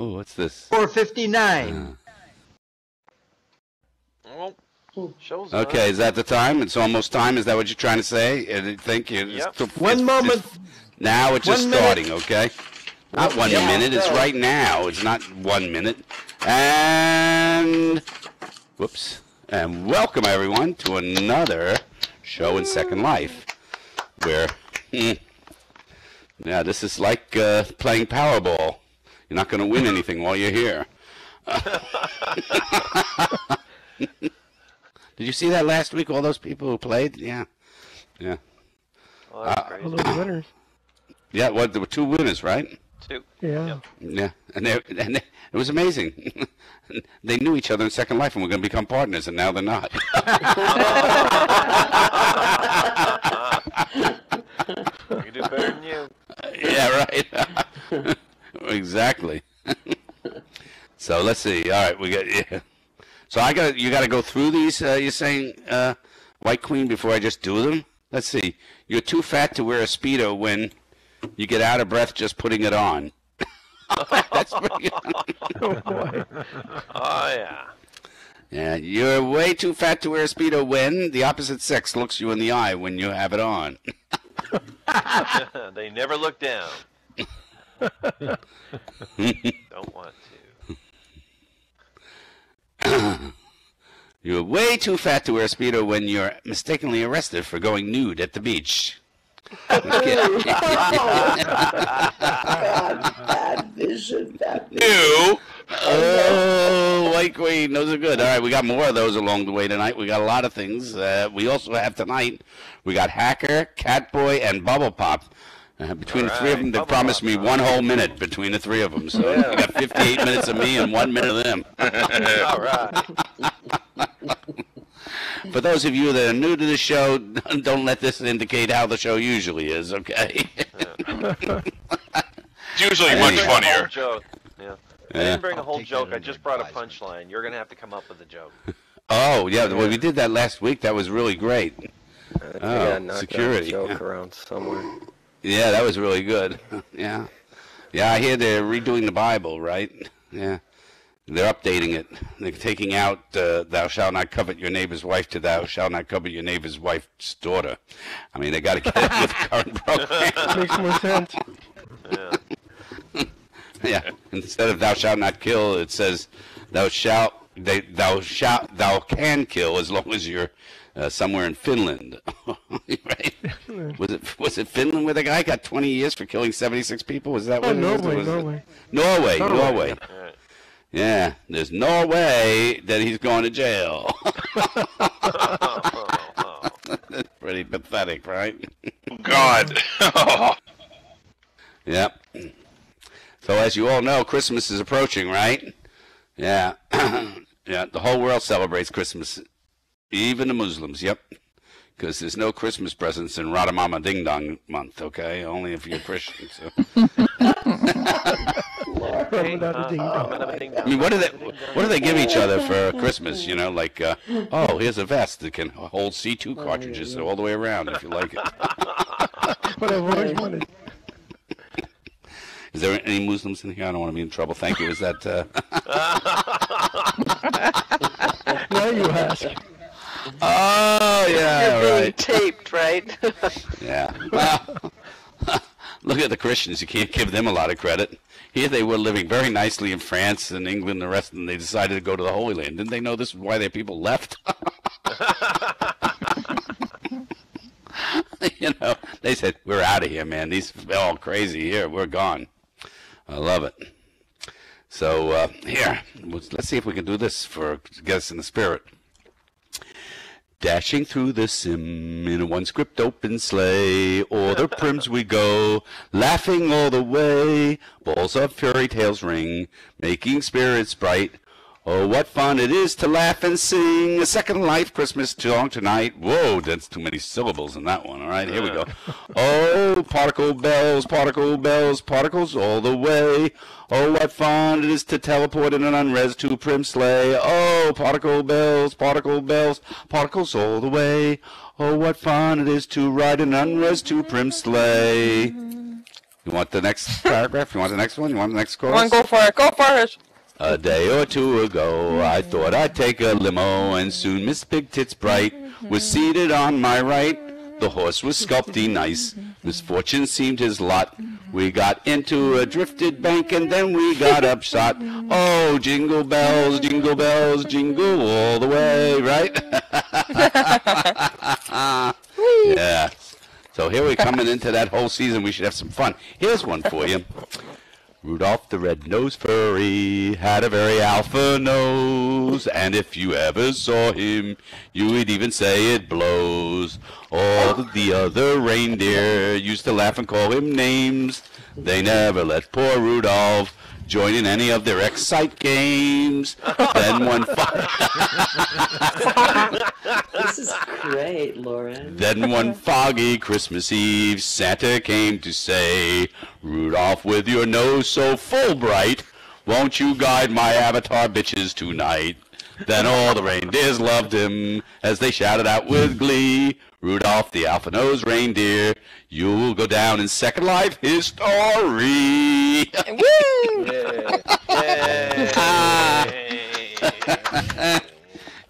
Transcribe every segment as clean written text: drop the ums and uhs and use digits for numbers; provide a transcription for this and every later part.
Oh, what's this? 4:59. Well, show's Okay, is that the time? It's almost time. Is that what you're trying to say? I think Yep. One moment. Now it's just 1 minute. starting, okay? Not 1 minute. It's right now. It's not 1 minute. And whoops. And welcome everyone to another show in Second Life, where yeah, this is like playing Powerball. You're not going to win anything while you're here. Did you see that last week? All those people who played? Yeah. Yeah. Well, that's crazy. All those winners. Yeah, well, there were 2 winners, right? 2. Yeah. Yep. Yeah, and it was amazing. They knew each other in Second Life and were going to become partners, and now they're not. You do better than you. Yeah, right. Exactly. So let's see. All right, we got. Yeah. So you got to go through these. You're saying, White Queen, before I just do them. Let's see. You're too fat to wear a Speedo when you get out of breath just putting it on. That's pretty good. Oh, boy. Oh, yeah. Yeah, you're way too fat to wear a Speedo when the opposite sex looks you in the eye when you have it on. They never look down. Don't want to. You're way too fat to wear a Speedo when you're mistakenly arrested for going nude at the beach. God, bad vision, bad vision. Ew. Oh, White Queen, those are good. All right, we got more of those along the way tonight. We got a lot of things. We also have tonight, we got Hacker, CatBoy, and Bubblepop. Between the 3 of them, they promised me 1 whole minute between the 3 of them. So we got 58 minutes of me and 1 minute of them. All right. For those of you that are new to the show, don't let this indicate how the show usually is, okay? It's usually much funnier. Yeah. I didn't bring a whole joke. I just brought a punchline. You're going to have to come up with a joke. Oh, yeah, well, we did that last week. That was really great. Security. Joke around somewhere. Yeah, that was really good. Yeah. Yeah, I hear they're redoing the Bible, right? Yeah. They're updating it. They're taking out thou shalt not covet your neighbor's wife to thou shalt not covet your neighbor's wife's daughter. I mean, they got to get it with the current program. Makes more sense. Yeah. Yeah. Instead of thou shalt not kill, it says thou can kill as long as you're somewhere in Finland. Right? Was it Finland where the guy got 20 years for killing 76 people? Was that what it was? Norway. Norway. Yeah, there's no way that he's going to jail. That's pretty pathetic, right? God. Yep. So as you all know, Christmas is approaching, right? Yeah. Yeah, the whole world celebrates Christmas, even the Muslims, yep. Because there's no Christmas presents in Radamama Ding Dong month, okay? Only if you're Christian, so. I mean, what do they give each other for Christmas? You know, like, oh, here's a vest that can hold C2 cartridges all the way around if you like it. What I've always wanted. Is there any Muslims in here? I don't want to be in trouble. Thank you. Is that? Now you ask. Oh yeah, You're being right. taped, right? Yeah. Well, look at the Christians. You can't give them a lot of credit. Here they were living very nicely in France and England and the rest, and they decided to go to the Holy Land. Didn't they know this is why their people left? You know, they said, we're out of here, man. These are all crazy here. We're gone. I love it. So, here, let's see if we can do this to get us in the spirit. Dashing through the sim in a one-script open sleigh, o'er the prims we go, laughing all the way. Balls of fairy tales ring, making spirits bright. Oh, what fun it is to laugh and sing a Second Life Christmas song tonight. Whoa, that's too many syllables in that one. All right, here we go. Oh, particle bells, particles all the way. Oh, what fun it is to teleport in an unres to prim sleigh. Oh, particle bells, particles all the way. Oh, what fun it is to ride an unres to prim sleigh. You want the next paragraph? You want the next one? You want the next chorus? Come on, go for it. Go for it. A day or two ago, I thought I'd take a limo, and soon Miss Big Tits Bright was seated on my right. The horse was sculpty nice. Misfortune seemed his lot. We got into a drifted bank, and then we got upshot. Oh, jingle bells, jingle all the way, right? Yeah. So here we're coming into that whole season. We should have some fun. Here's one for you. Rudolph the red-nosed furry had a very alpha nose, and if you ever saw him, you would even say it blows. All the other reindeer used to laugh and call him names. They never let poor Rudolph join in any of their Excite games. Then one This is great, Lauren. Then one foggy Christmas Eve, Santa came to say, Rudolph, with your nose so full bright, won't you guide my avatar bitches tonight? Then all the reindeers loved him as they shouted out with glee, Rudolph the alpha-nosed reindeer, you'll go down in Second Life history. Woo!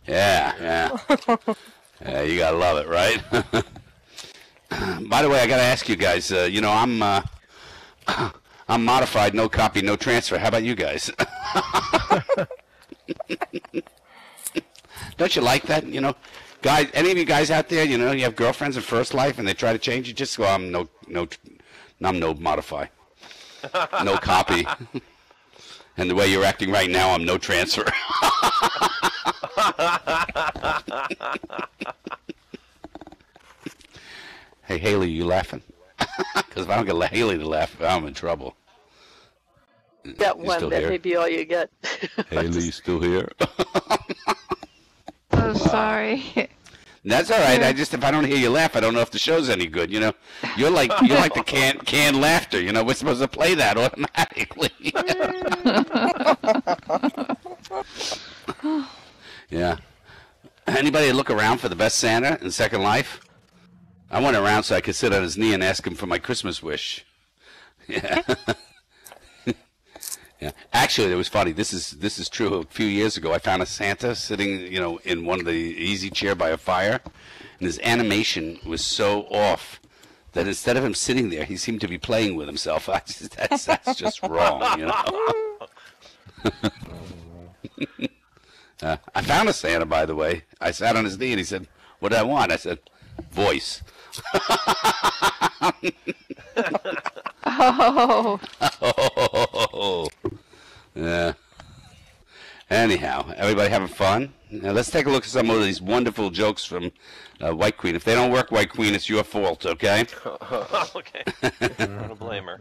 Yeah. Yeah, you gotta love it, right? By the way, I gotta ask you guys. I'm modified, no copy, no transfer. How about you guys? Don't you like that? Guys, any of you guys out there? You have girlfriends in First Life, and they try to change you. Just go, I'm no modify, no copy. And the way you're acting right now, I'm no transfer. Hey, Haley, you laughing? Because if I don't get Haley to laugh, I'm in trouble. Got one, that may be all you get. Haley, you still here? Oh, sorry. That's all right. If I don't hear you laugh, I don't know if the show's any good. You're like the canned laughter. We're supposed to play that automatically. Yeah. Anybody look around for the best Santa in Second Life? I went around so I could sit on his knee and ask him for my Christmas wish. Yeah. Yeah. Actually, it was funny. This is true. A few years ago, I found a Santa sitting, in one of the easy chair by a fire, and his animation was so off that instead of him sitting there, he seemed to be playing with himself. That's just wrong, I found a Santa, by the way. I sat on his knee, and he said, "What do I want?" I said, "Voice." Oh. Yeah. Anyhow, everybody having fun? Now let's take a look at some of these wonderful jokes from White Queen. If they don't work, White Queen, it's your fault, okay? Okay. I don't blame her.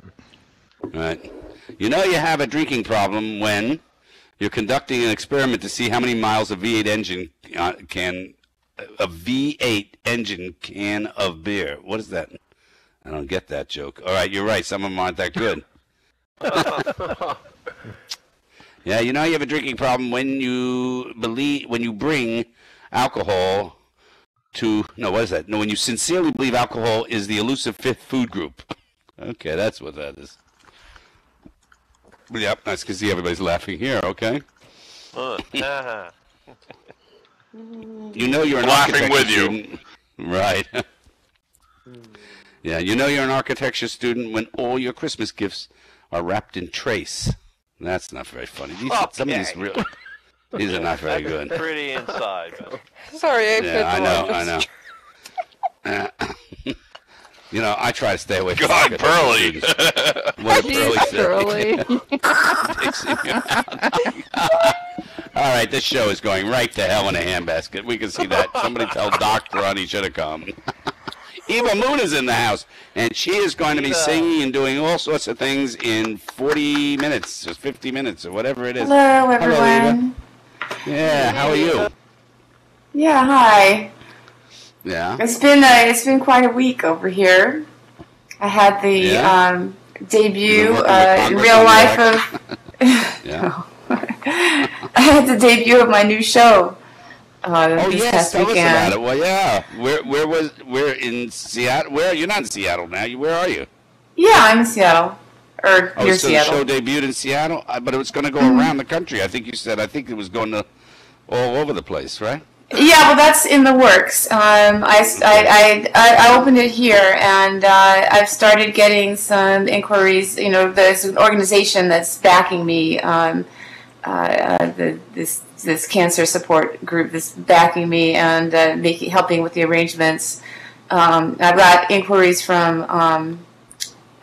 All right. You have a drinking problem when you're conducting an experiment to see how many miles a V8 engine can of beer. What is that? I don't get that joke. All right, you're right. Some of them aren't that good. Yeah, you have a drinking problem when you bring alcohol to, no, what is that? No, when you sincerely believe alcohol is the elusive fifth food group. Okay, that's what that is. Yep, nice to see everybody's laughing here, okay? You're an laughing with student. Right. Yeah, you're an architecture student when all your Christmas gifts are wrapped in trace. That's not very funny. Some of these these are not very good. Pretty inside. Sorry, I know. I try to stay away from God, Pearly. What did Pearly say? All right, this show is going right to hell in a handbasket. We can see that. Somebody tell Doc Grun he should have come. Eva Moon is in the house, and she is going to be singing and doing all sorts of things in 40 minutes, or 50 minutes, or whatever it is. Hello, everyone. Hello, Eva. Yeah, how are you? Yeah, hi. Yeah. It's been quite a week over here. I had the debut in real life of. Yeah. I had the debut of my new show. This past tell us weekend. about it. Well, yeah. We're in Seattle. You're not in Seattle now. Where are you? Yeah, I'm in Seattle. Or Oh, near so Seattle. the show debuted in Seattle, but it was going to go around the country. I think you said. I think it was going to all over the place, right? Yeah, well, that's in the works. I opened it here, and I've started getting some inquiries. You know, there's an organization that's backing me. This cancer support group that's backing me and helping with the arrangements. I've got inquiries from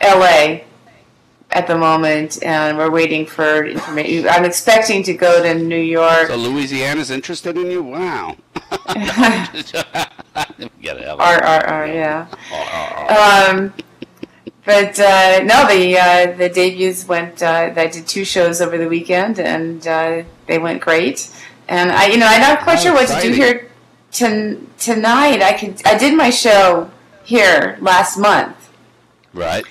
L.A. at the moment, and we're waiting for information. I'm expecting to go to New York. So Louisiana's interested in you? Wow. Yeah. But no, the debuts went. I did 2 shows over the weekend, and they went great. And I'm not quite sure what to do here tonight. I did my show here last month. Right.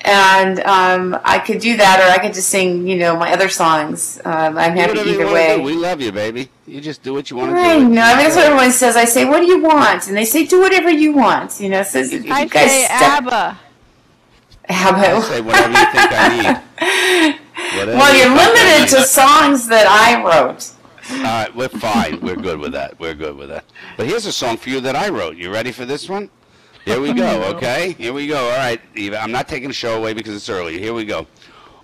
And I could do that, or I could just sing, my other songs. I'm happy either way. We love you, baby. You just do what you want to do. I know. I mean, that's what everyone says. I say, "What do you want?" And they say, "Do whatever you want." So I say ABBA. ABBA. I say whatever you think I need. Well, you're limited to songs that I wrote. All right, we're fine. We're good with that. But here's a song for you that I wrote. You ready for this one? Here we go, okay? Here we go. All right, Eva, I'm not taking the show away because it's early. Here we go.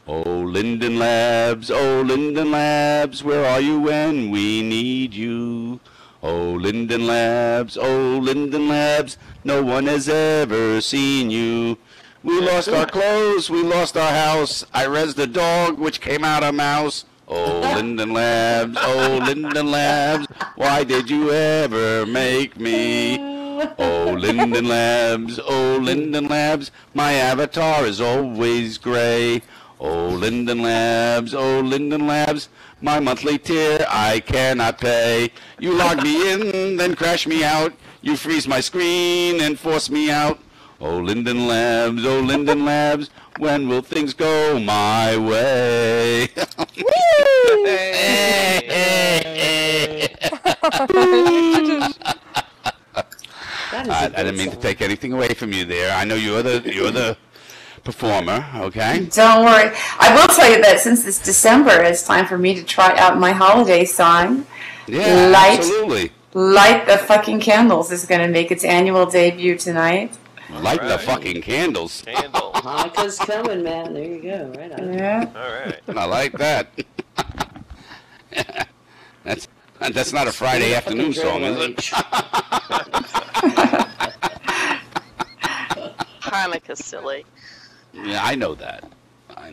Oh, Linden Labs, where are you when we need you? Oh, Linden Labs, no one has ever seen you. We lost our clothes, we lost our house. I raised a dog, which came out a mouse. Oh, Linden Labs, why did you ever make me? Oh, Linden Labs, my avatar is always gray. Oh, Linden Labs, my monthly tier I cannot pay. You log me in, then crash me out. You freeze my screen and force me out. Oh, Linden Labs, when will things go my way? I didn't mean to take anything away from you there. I know you're the performer, okay? Don't worry. I will tell you that since it's December, it's time for me to try out my holiday song. Yeah, absolutely. Light the Fucking Candles is going to make its annual debut tonight. Light the fucking candles. Hanukkah's coming, man. There you go. Right on. Yeah. All right. I like that. That's not a Friday afternoon song, is it? Hanukkah's silly. Yeah, I know that. I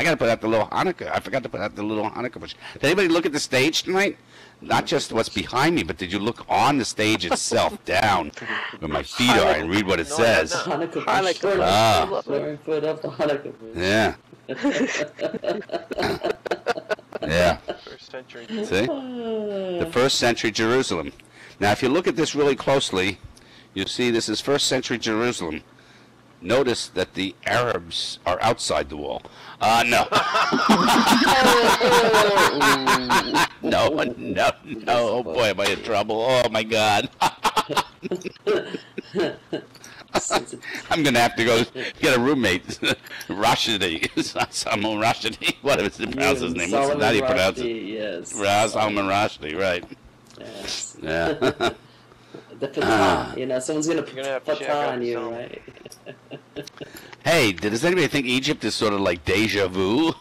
got to put out the little Hanukkah. I forgot to put out the little Hanukkah bush. Did anybody look at the stage tonight? Not just what's behind me, but did you look on the stage itself, down where my feet are, and read what it says? Hanukkah. Put up the Hanukkah. Yeah. Yeah. First century. See? The first century Jerusalem. Now, if you look at this really closely, you'll see this is first century Jerusalem. Notice that the Arabs are outside the wall. No. No. Oh, boy, am I in trouble. Oh, my God. I'm going to have to go get a roommate. Rashidi. Salman Rashidi. Whatever it's pronounced his name. How do you pronounce it? Yes. Salman Rashidi, right. Yes. Yeah. The fatah, someone's going to put have to check fatah out on you, some. right? Hey, does anybody think Egypt is sort of like deja vu?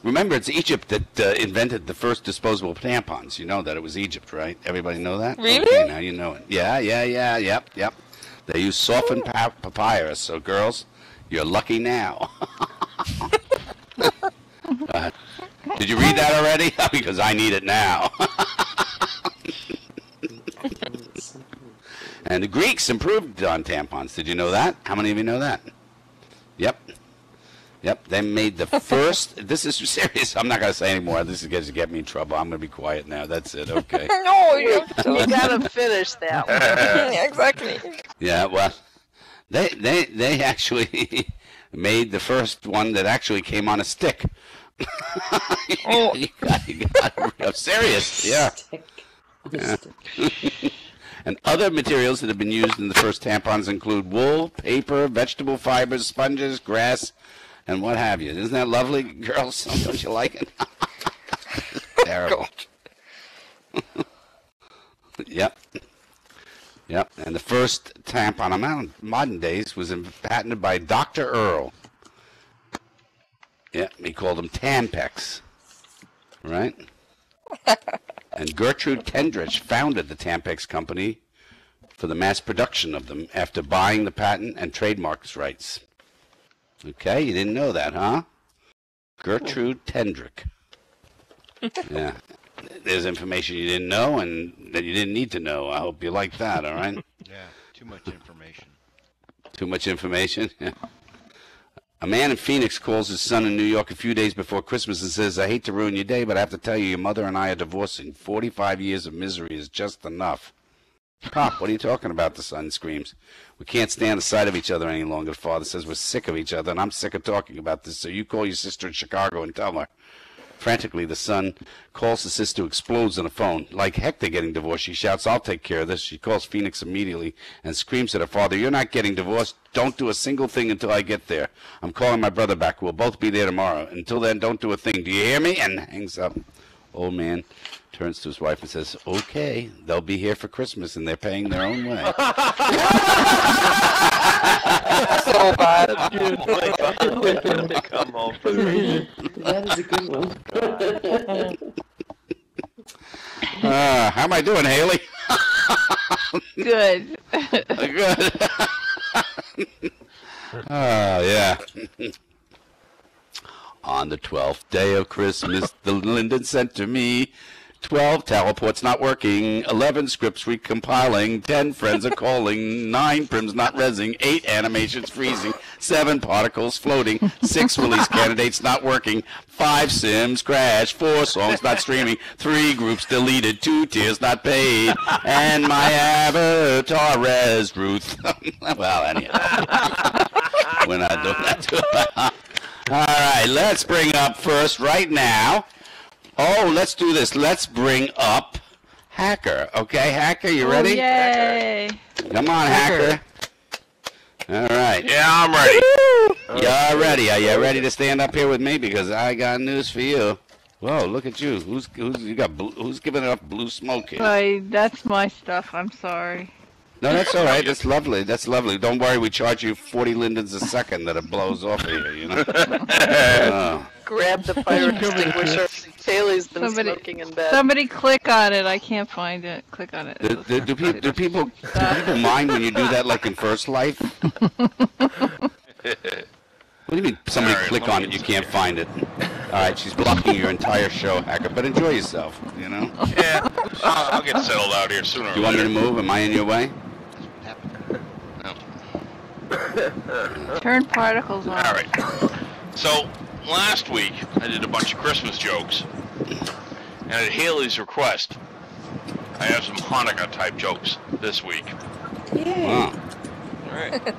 Remember it's Egypt that invented the first disposable tampons. You know that it was Egypt, right? Everybody know that? Really? Okay, now you know it. Yeah, yep. They use softened papyrus, so girls, you're lucky now. Did you read that already? Because I need it now. And the Greeks improved on tampons. Did you know that? How many of you know that? Yep. They made the first. This is serious. I'm not going to say anymore. This is going to get me in trouble. I'm going to be quiet now. That's it. Okay. No, you gotta finish that one. yeah, exactly. Yeah, well, they actually made the first one that actually came on a stick. Oh. I'm serious. Yeah. And other materials that have been used in the first tampons include wool, paper, vegetable fibers, sponges, grass, and what have you. Isn't that lovely, girls? Don't you like it? Terrible. Yep. Yep. And the first tampon in modern days was patented by Dr. Earl. Yeah, he called them Tampax. Right? And Gertrude Tendrich founded the Tampax company for the mass production of them after buying the patent and trademarks rights. Okay, you didn't know that, huh? Gertrude Tendrich. Yeah. There's information you didn't know and that you didn't need to know. I hope you like that, all right? Yeah, too much information. Too much information? Yeah. A man in Phoenix calls his son in New York a few days before Christmas and says, I hate to ruin your day, but I have to tell you, your mother and I are divorcing. 45 years of misery is just enough. Pop, what are you talking about? The son screams. We can't stand the sight of each other any longer. The father says, we're sick of each other, and I'm sick of talking about this, so you call your sister in Chicago and tell her. Frantically, the son calls the sister, who explodes on the phone. Like heck, they're getting divorced. She shouts, I'll take care of this. She calls Phoenix immediately and screams at her father, you're not getting divorced. Don't do a single thing until I get there. I'm calling my brother back. We'll both be there tomorrow. Until then, don't do a thing. Do you hear me? And hangs up. Old man turns to his wife and says, okay, they'll be here for Christmas, and they're paying their own way. So bad. Come home for Christmas. That is a good one. How am I doing, Haley? Good. Good. Oh, yeah. On the 12th day of Christmas, the Linden sent to me 12 teleports not working, 11 scripts recompiling, 10 friends are calling, 9 prims not resing, 8 animations freezing, 7 particles floating, 6 release candidates not working, 5 sims crashed, 4 songs not streaming, 3 groups deleted, 2 tiers not paid, and my avatar res Ruth. Well, anyhow. We're not doing that too. All right, let's bring up first right now. Oh, let's do this. Let's bring up Hacker. Okay, Hacker, you ready? Yay. Come on, Hacker. All right. Yeah, I'm ready. You're ready. Are you ready to stand up here with me? Because I got news for you. Whoa, look at you. Who's giving off blue smoke here? That's my stuff. I'm sorry. No, that's all right. That's lovely. That's lovely. Don't worry. We charge you 40 lindens a second that it blows off of here, you know? Grab the fire extinguisher. Haley's been smoking in bed. Somebody click on it. I can't find it. Click on it. Do people mind when you do that, like in First Life? What do you mean somebody click on it, you can't find it? All right, she's blocking your entire show, Hacker, but enjoy yourself, you know? Yeah, I'll get settled out here sooner or later. You want me to move? Am I in your way? No. Turn particles on. All right. So, last week, I did a bunch of Christmas jokes. And at Haley's request, I have some Hanukkah-type jokes this week. Wow. All right.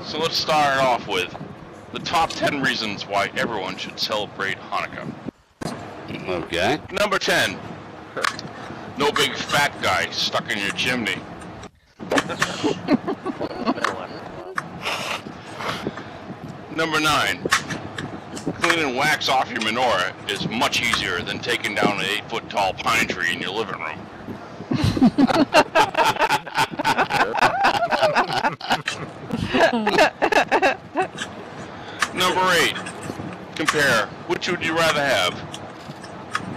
So let's start off with the top 10 reasons why everyone should celebrate Hanukkah. Okay. Number 10. No big fat guy stuck in your chimney. Number 9. Cleaning wax off your menorah is much easier than taking down an 8-foot tall pine tree in your living room. Number 8. Compare, which would you rather have?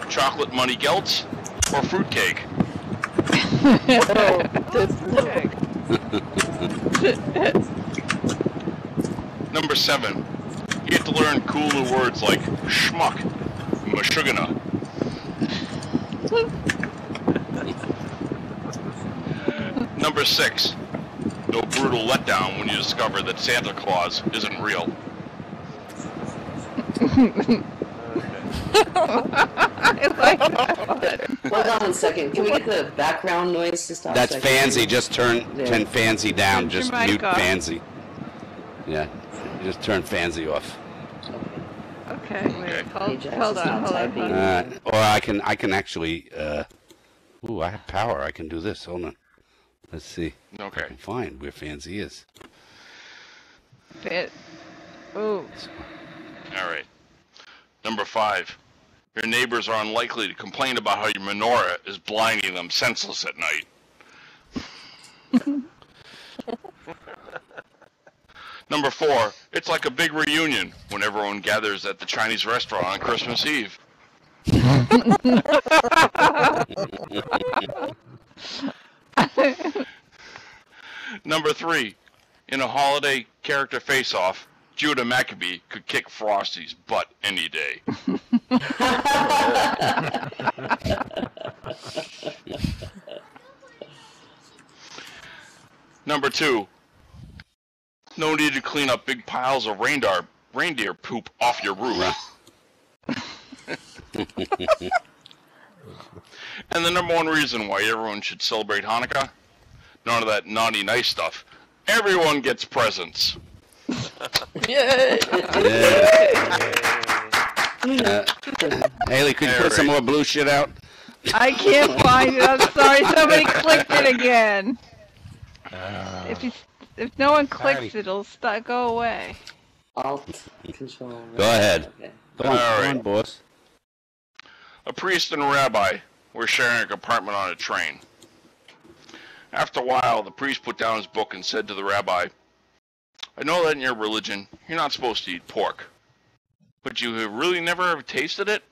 Chocolate money gelts or fruitcake? Number 7. You have to learn cool new words like schmuck, mashugana. Number 6. No brutal letdown when you discover that Santa Claus isn't real. Hold on one second. Can we get the background noise to stop? That's Fancy. Just turn Fancy down. Turn Just your mic mute off. Fancy. Yeah. Just turn Fancy off. Okay, wait. Jax Hold is on. not typing. Or I can actually. Ooh, I have power. I can do this. Hold on. Let's see. Okay. Fine, where Fancy is. Ooh. All right. Number 5. Your neighbors are unlikely to complain about how your menorah is blinding them senseless at night. Number 4. It's like a big reunion when everyone gathers at the Chinese restaurant on Christmas Eve. Number 3. In a holiday character face-off, Judah Maccabee could kick Frosty's butt any day. Number 2. No need to clean up big piles of reindeer poop off your roof. And the number 1 reason why everyone should celebrate Hanukkah? None of that naughty nice stuff. Everyone gets presents. Yay! Haley, could you put some more blue shit out? I can't find it. I'm sorry. Somebody clicked it again. If no one clicks, it'll go away. Alt control. Go ahead. Okay. Go on, boss. A priest and a rabbi were sharing a compartment on a train. After a while, the priest put down his book and said to the rabbi, I know that in your religion, you're not supposed to eat pork. But you have really never ever tasted it?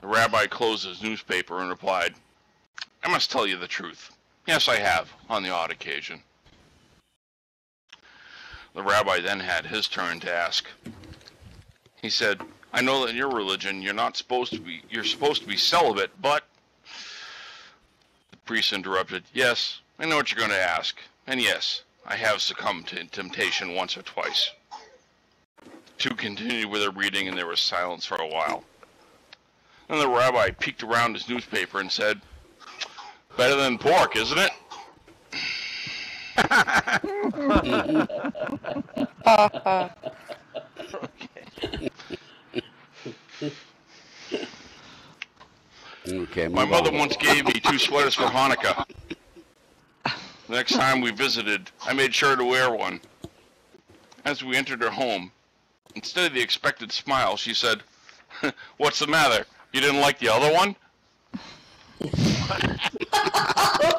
The rabbi closed his newspaper and replied, I must tell you the truth. Yes, I have, on the odd occasion. The rabbi then had his turn to ask. He said, I know that in your religion you're supposed to be celibate, but... The priest interrupted, yes, I know what you're going to ask, and yes, I have succumbed to temptation once or twice. The two continued with their reading, and there was silence for a while. Then the rabbi peeked around his newspaper and said, better than pork, isn't it? Okay, my mother once gave me 2 sweaters for Hanukkah. The next time we visited, I made sure to wear one. As we entered her home, instead of the expected smile, she said, what's the matter? You didn't like the other one?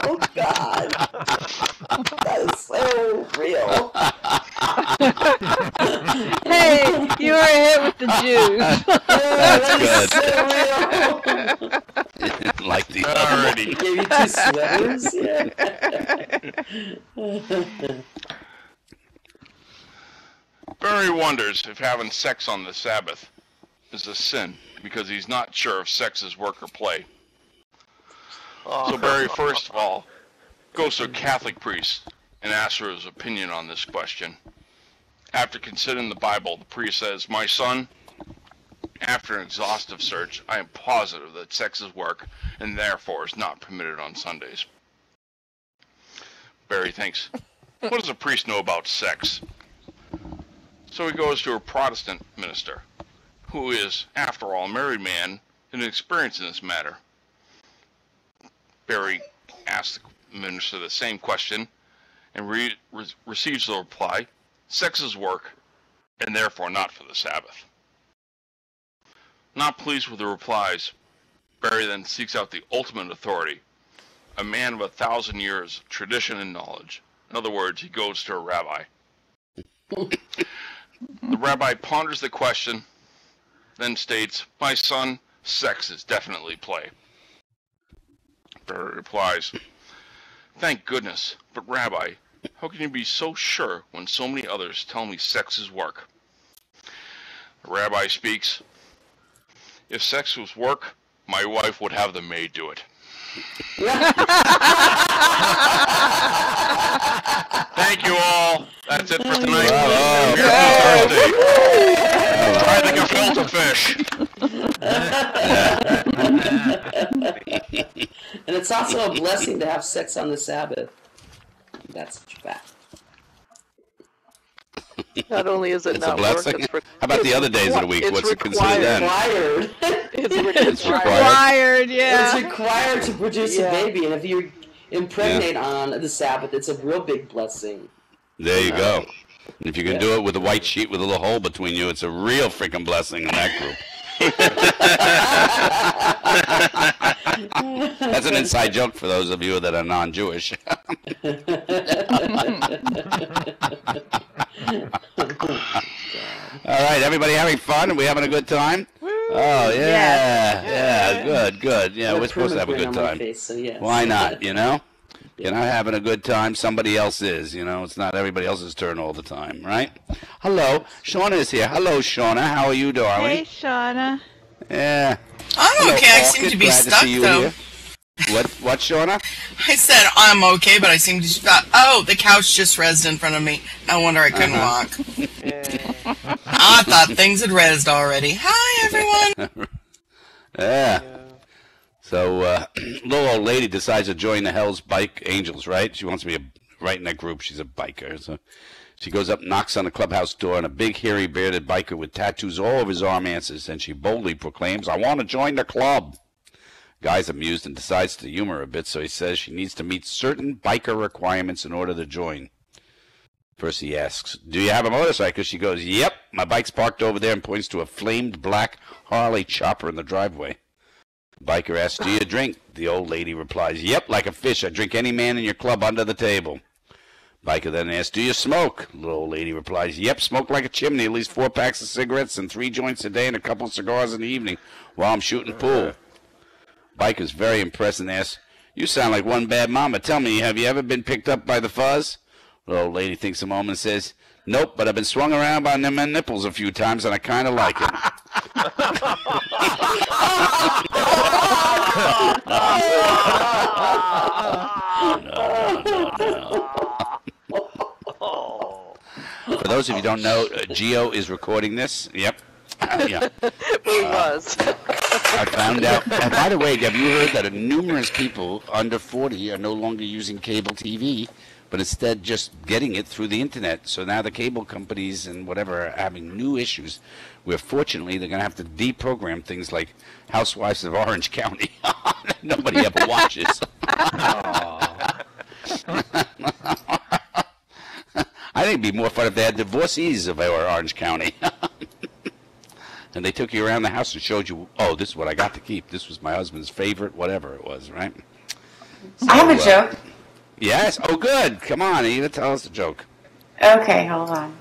Oh, God. That is so real. Hey, you were hit with the juice. That's good. So Like the Alrighty. Gave you 2 sweaters? Yeah. Barry wonders if having sex on the Sabbath is a sin because he's not sure if sex is work or play. So Barry, first of all, goes to a Catholic priest and asks for his opinion on this question. After considering the Bible, the priest says, my son, after an exhaustive search, I am positive that sex is work and therefore is not permitted on Sundays. Barry thinks, what does a priest know about sex? So he goes to a Protestant minister, who is, after all, a married man and experienced in this matter. Barry asks the minister the same question and receives the reply, sex is work and therefore not for the Sabbath. Not pleased with the replies, Barry then seeks out the ultimate authority, a man of 1,000 years of tradition and knowledge. In other words, he goes to a rabbi. The rabbi ponders the question, then states, my son, sex is definitely play. Barry replies, thank goodness, but Rabbi, how can you be so sure when so many others tell me sex is work? The rabbi speaks, if sex was work, my wife would have the maid do it. Thank you all. That's it for tonight. We're here on Thursday. Try the gefilte fish. And it's also a blessing to have sex on the Sabbath. That's a fact. Not only is it It's not a blessing. work, How about the other days of the week? What's it considered then? Required. it's Required, yeah. It's required to produce a baby, and impregnate on the Sabbath, it's a real big blessing. There you go. And if you can do it with a white sheet with a little hole between you, it's a real freaking blessing in that group. That's an inside joke for those of you that are non-Jewish. All right, everybody having fun? Are we having a good time? Oh, yeah, good. Yeah, we're supposed to have a good time. Why not, you know? You're not having a good time, somebody else is, you know? It's not everybody else's turn all the time, right? Hello, Shauna is here. Hello, Shauna. How are you, darling? Hey, Shauna. Yeah. I'm okay. I seem to be stuck, though. What, Shauna? I said I'm okay, but I seem to be stuck. Oh, the couch just rezzed in front of me. No wonder I couldn't walk. I thought things had rezzed already. Hi, everyone. Yeah. So, little old lady decides to join the Hell's Bike Angels, right? She wants to be right in that group. She's a biker. So she goes up, knocks on the clubhouse door, and a big, hairy, bearded biker with tattoos all over his arm answers, and she boldly proclaims, "I want to join the club." Guy's amused and decides to humor her a bit, so he says she needs to meet certain biker requirements in order to join. First he asks, "Do you have a motorcycle?" She goes, "Yep, my bike's parked over there," and points to a flamed black Harley chopper in the driveway. The biker asks, "Do you drink?" The old lady replies, "Yep, like a fish. I drink any man in your club under the table." Biker then asks, "Do you smoke?" The old lady replies, "Yep, smoke like a chimney, at least 4 packs of cigarettes and 3 joints a day and a couple of cigars in the evening while I'm shooting pool." Biker's very impressed and asks, "You sound like one bad mama. Tell me, have you ever been picked up by the fuzz?" The old lady thinks a moment and says, "Nope, but I've been swung around by them nipples a few times and I kind of like it." For those of you who don't know, Geo is recording this. Yep. Yeah. He was. I found out. And by the way, have you heard that numerous people under 40 are no longer using cable TV, but instead just getting it through the internet? So now the cable companies and whatever are having new issues where fortunately they're going to have to deprogram things like Housewives of Orange County. Nobody ever watches. I think it'd be more fun if they had divorcees of Orange County. And they took you around the house and showed you, "Oh, this is what I got to keep. This was my husband's favorite," whatever it was, right? So, I have a joke. Yes? Oh, good. Come on, Eva, tell us a joke. Okay, hold on.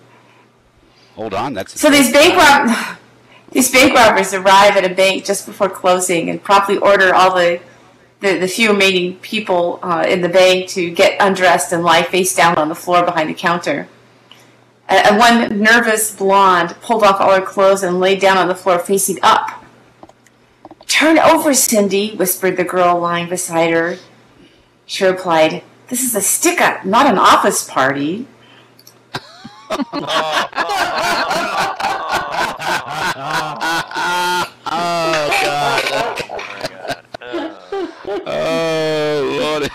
Hold on, that's... So these bank robbers arrive at a bank just before closing and promptly order all the few remaining people in the bank to get undressed and lie face down on the floor behind the counter. And one nervous blonde pulled off all her clothes and laid down on the floor facing up. "Turn over, Cindy," whispered the girl lying beside her. She replied, "This is a stick-up, not an office party." Oh, God. Oh, Lord.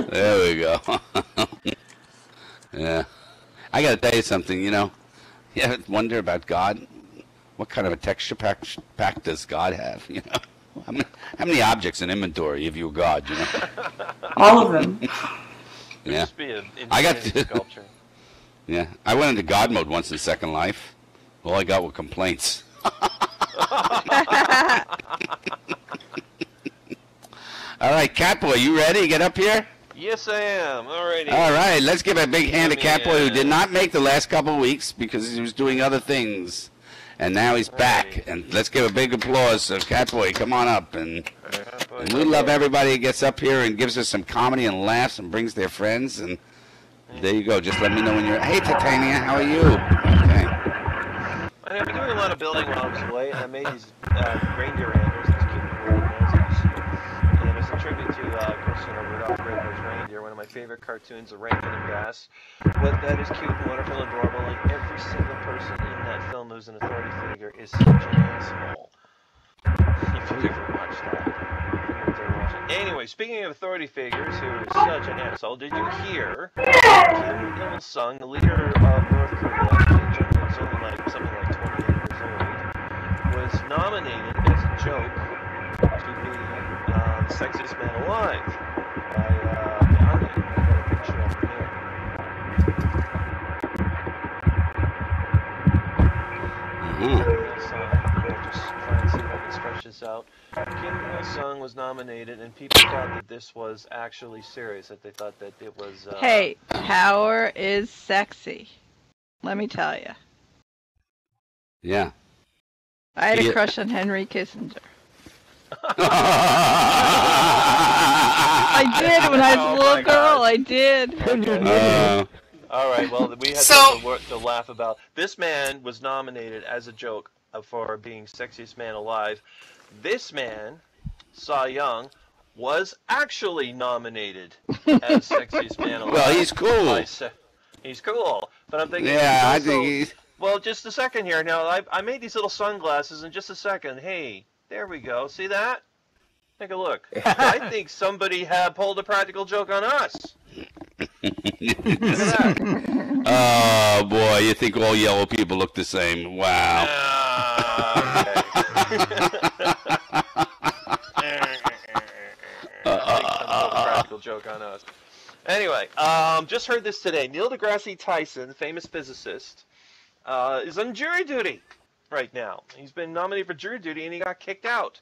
There we go. Yeah. I got to tell you something, you know. You ever wonder about God? What kind of a texture pack does God have, you know? How many objects in inventory if you were God, you know? All of them. Yeah. I got sculpture. Yeah. I went into God mode once in Second Life. All I got were complaints. All right, CatBoy, you ready? Get up here. Yes, I am. Alrighty. All right, let's give a big hand to CatBoy, who did not make the last couple of weeks because he was doing other things, and now he's back. And let's give a big applause to CatBoy. Come on up, and we love everybody who gets up here and gives us some comedy and laughs and brings their friends. And there you go. Just let me know when you're. Hey, Titania, how are you? Okay. I've been doing a lot of building while I was away, and I made these reindeer antlers, these cute little noses. And it's a tribute to Rudolph the Red-Nosed Reindeer, one of my favorite cartoons of Rankin and Bass. But that is cute and wonderful and adorable, and every single person in that film who's an authority figure is such an asshole. If you've ever watched that. Anyway, speaking of authority figures who is such an asshole, did you hear Kim Il-sung, the leader of North Korea, who's only like something like 28 years old, was nominated as a joke to be the by the Army. I've got a picture of him here. I'll just try and see if I can stretch this out. Kim Il-sung was nominated, and people thought that this was actually serious, that they thought that it was... Hey, power is sexy. Let me tell you. Yeah. I had a crush on Henry Kissinger. I did when I was a little girl. I did. All right, well, we had something to laugh about. This man was nominated as a joke for being sexiest man alive. This man, Cy Young, was actually nominated as sexiest man alive. Well, he's cool. He's cool, but I'm thinking. Yeah, I think he's. Well, just a second here. Now, I made these little sunglasses in just a second. Hey, there we go. See that? Take a look. I think somebody pulled a practical joke on us. Look at that. Oh boy, you think all yellow people look the same? Wow. Practical joke on us. Anyway, just heard this today. Neil deGrasse Tyson, famous physicist, is on jury duty right now. He's been nominated for jury duty and he got kicked out.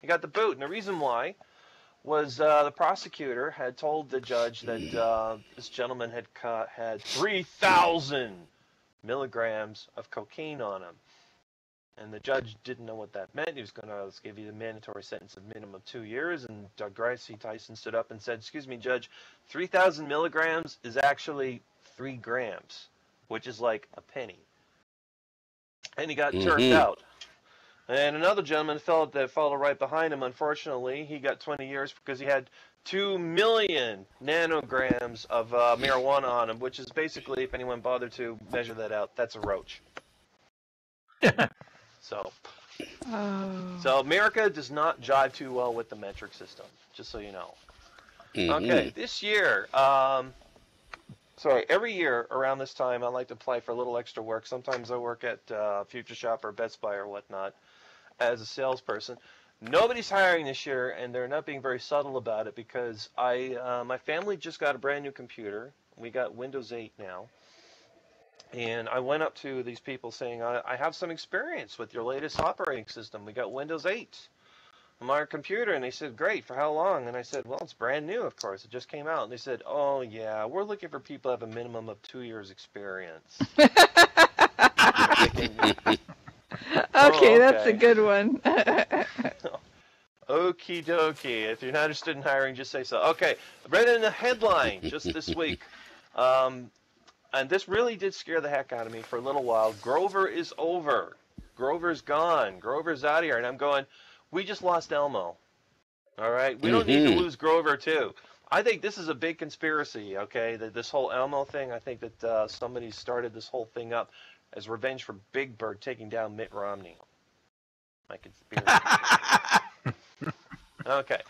He got the boot, and the reason why was the prosecutor had told the judge that this gentleman had 3,000 milligrams of cocaine on him. And the judge didn't know what that meant. He was going to give you the mandatory sentence of minimum of 2 years. And deGrasse Tyson stood up and said, "Excuse me, Judge, 3,000 milligrams is actually 3 grams, which is like a penny." And he got jerked out. And another gentleman followed right behind him. Unfortunately, he got 20 years because he had 2 million nanograms of marijuana on him, which is basically, if anyone bothered to measure that out, that's a roach. So America does not jive too well with the metric system, just so you know. Okay, this year, every year around this time, I like to apply for a little extra work. Sometimes I work at Future Shop or Best Buy or whatnot as a salesperson. Nobody's hiring this year, and they're not being very subtle about it because my family just got a brand new computer. We got Windows 8 now. And I went up to these people saying, I have some experience with your latest operating system. We got Windows 8 on our computer. And they said, great, for how long? And I said, well, it's brand new, of course. It just came out. And they said, oh, yeah, we're looking for people who have a minimum of 2 years experience. Okay, that's a good one. Okie dokie. If you're not interested in hiring, just say so. Okay, I read in the headline just this week. And this really did scare the heck out of me for a little while. Grover is over. Grover's gone. Grover's out of here. And I'm going, we just lost Elmo. All right? We don't need to lose Grover, too. I think this is a big conspiracy, okay? This whole Elmo thing, I think that somebody started this whole thing up as revenge for Big Bird taking down Mitt Romney. My conspiracy. Okay.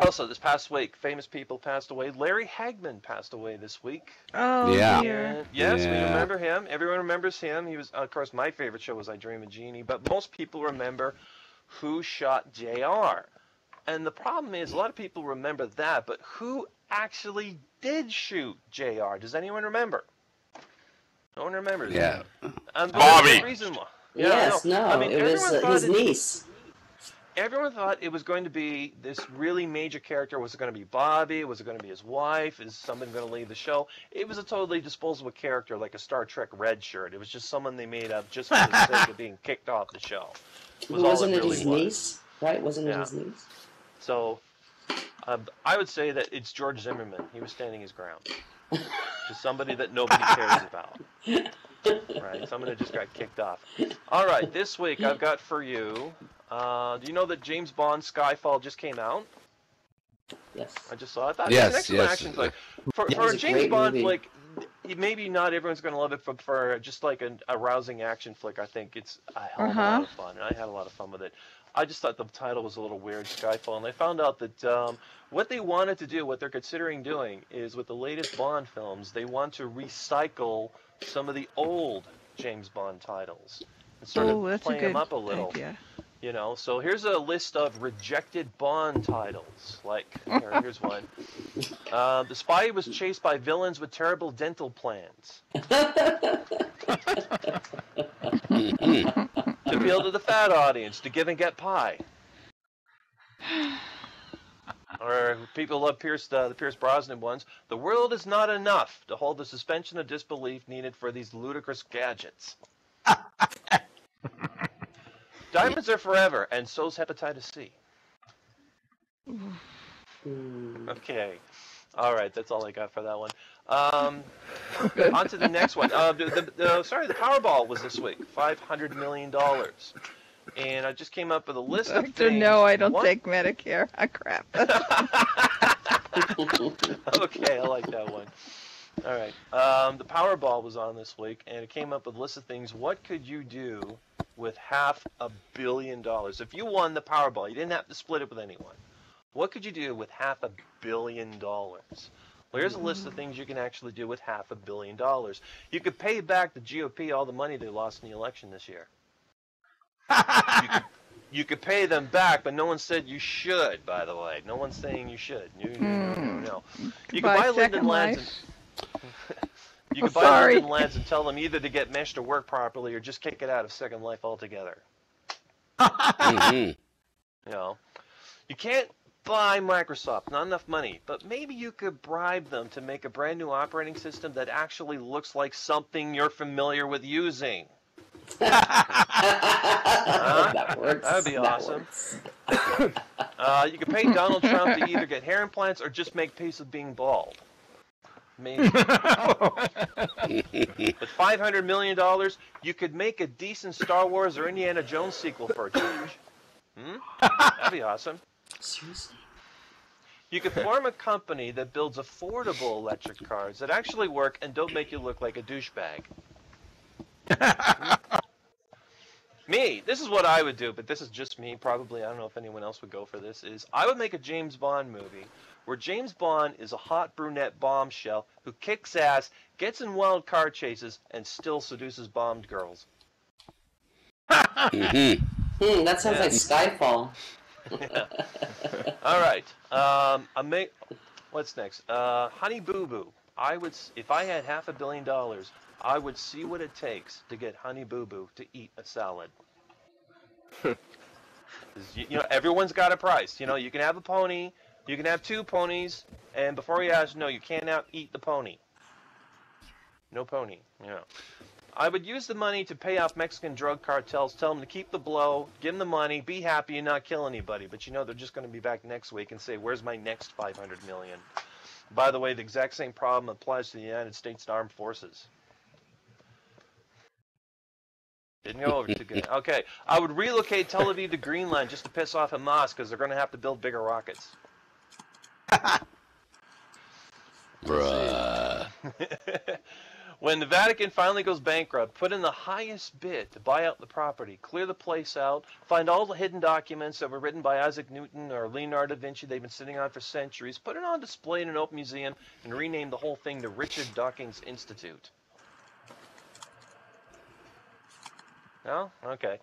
Also, this past week, famous people passed away. Larry Hagman passed away this week. Oh, dear. Yes, we remember him. Everyone remembers him. He was, of course, my favorite show was I Dream of Jeannie, but most people remember Who Shot JR. And the problem is, a lot of people remember that, but who actually did shoot JR? Does anyone remember? No one remembers. Yeah. Bobby. The reason why. Yes, no, I mean, it was his niece. Everyone thought it was going to be this really major character. Was it going to be Bobby? Was it going to be his wife? Is someone going to leave the show? It was a totally disposable character, like a Star Trek red shirt. It was just someone they made up just for the sake of being kicked off the show. Wasn't it his niece? Right? Wasn't it his niece? So, I would say that it's George Zimmerman. He was standing his ground. Just somebody that nobody cares about. Right? Someone that just got kicked off. All right, this week I've got for you... do you know that James Bond Skyfall just came out? Yes. I just saw it. That's an excellent action flick. For a James Bond flick, maybe not everyone's going to love it, but for just like a rousing action flick, I think it's a hell of a lot of fun. And I had a lot of fun with it. I just thought the title was a little weird, Skyfall. And I found out that what they wanted to do, what they're considering doing, is with the latest Bond films, they want to recycle some of the old James Bond titles and sort of play them up a little. Idea. You know, so here's a list of rejected Bond titles. Like, here's one. The spy was chased by villains with terrible dental plans. To appeal to the fat audience, to give and get pie. Or people love the Pierce Brosnan ones. The world is not enough to hold the suspension of disbelief needed for these ludicrous gadgets. Diamonds are forever, and so's hepatitis C. Okay. All right, that's all I got for that one. On to the next one. The Powerball was this week, $500 million. And I just came up with a list of things. No, I don't take Medicare. Ah, crap. Okay, I like that one. All right. The Powerball was on this week, and it came up with a list of things. What could you do with $500 million? If you won the Powerball, you didn't have to split it with anyone. What could you do with $500 million? Well, here's a list of things you can actually do with $500 million. You could pay back the GOP all the money they lost in the election this year. You could pay them back, but no one said you should, by the way. No one's saying you should. No. You could buy Linden Lands you could buy Linden Lands and tell them either to get mesh to work properly or just kick it out of Second Life altogether. You know, you can't buy Microsoft, not enough money, but maybe you could bribe them to make a brand new operating system that actually looks like something you're familiar with using. That works. That would be awesome. You could pay Donald Trump to either get hair implants or just make peace with being bald. Maybe. With $500 million, you could make a decent Star Wars or Indiana Jones sequel for a change. That'd be awesome. Seriously? You could form a company that builds affordable electric cars that actually work and don't make you look like a douchebag. Me, this is what I would do, but this is just me. Probably, I don't know if anyone else would go for this, is I would make a James Bond movie where James Bond is a hot brunette bombshell who kicks ass, gets in wild car chases, and still seduces bombed girls. That sounds like Skyfall. Yeah. All right. What's next? Honey Boo Boo. If I had $500 million, I would see what it takes to get Honey Boo Boo to eat a salad. Everyone's got a price. You can have a pony, you can have 2 ponies, and before you ask, no, you can't eat the pony. No pony. I would use the money to pay off Mexican drug cartels, tell them to keep the blow, give them the money, be happy and not kill anybody. But they're just going to be back next week and say, where's my next $500 million? By the way, the exact same problem applies to the United States Armed Forces. Didn't go over too good. Okay, I would relocate Tel Aviv to Greenland just to piss off Hamas because they're going to have to build bigger rockets. Bruh. When the Vatican finally goes bankrupt, put in the highest bid to buy out the property, clear the place out, find all the hidden documents that were written by Isaac Newton or Leonardo da Vinci they've been sitting on for centuries, put it on display in an open museum, and rename the whole thing the Richard Dawkins Institute. No? Okay.